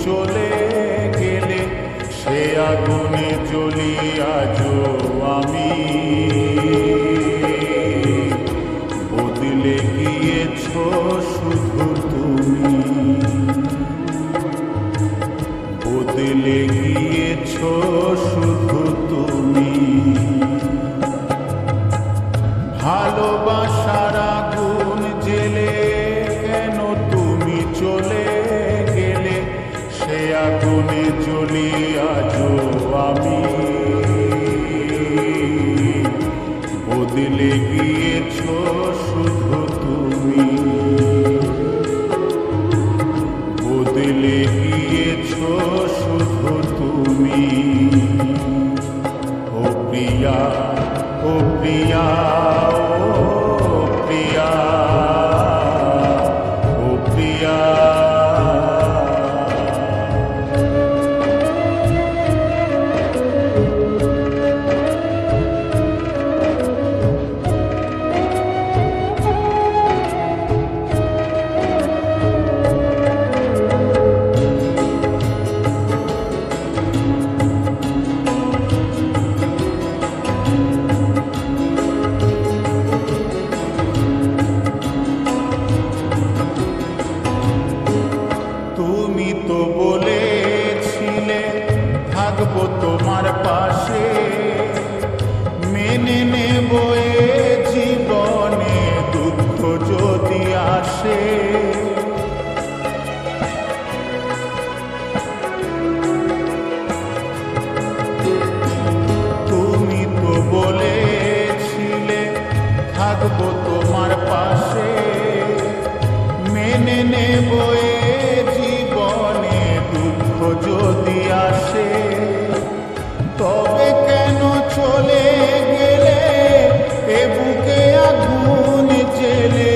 চলে গেলে সে আগুনে জ্বলি আজও আমি। বদলে গিয়েছ শুধু তুমি, বদলে গিয়েছ শুধু তুমি। ভালোবাসার আগুন জেলে কেন তুমি চলে গেলে সে আগুনে জ্বলি আজও আমি। বদলে গিয়েছ শুধু তুমি, বদলে গিয়েছ শুধু তুমি। ও প্রিয়া, ও প্রিয়া, ও প্রিয়া, ও প্রিয়া। তুমি তো বলেছিলে থাকবো তোমার পাশে, মেনে নেব এ জীবনে দুঃখ যদি আসে। তুমি তো বলেছিলে থাকবো তোমার পাশে, মেনে নেব জীবনে দুঃখ যদি আসে। তবে কেন চলে গেলে এ বুকে আগুন জেলে,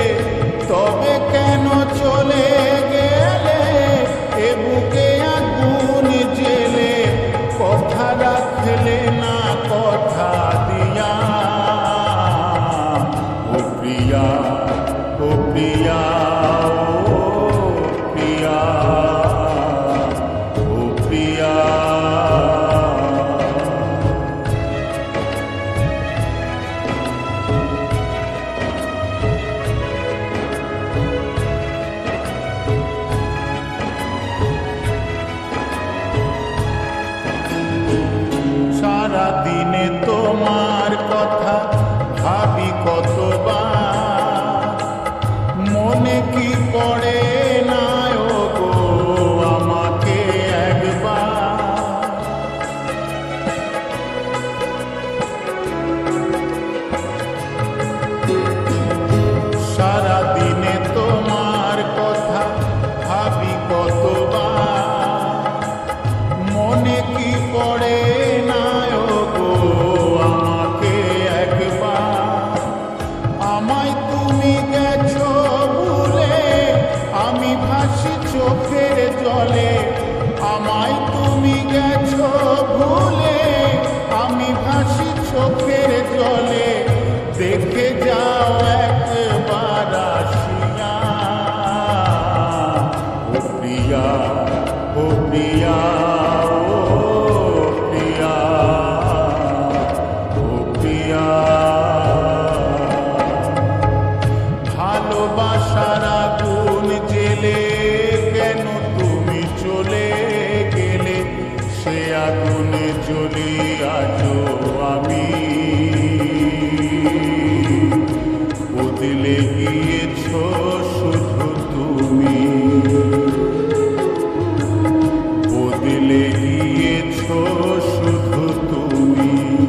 তবে কেন চলে গেলে এ বুকে আগুন জেলে। কথা রাখলে না কথা দিয়া, ও প্রিয়া, ও প্রিয়া, সারা দিনে তোমার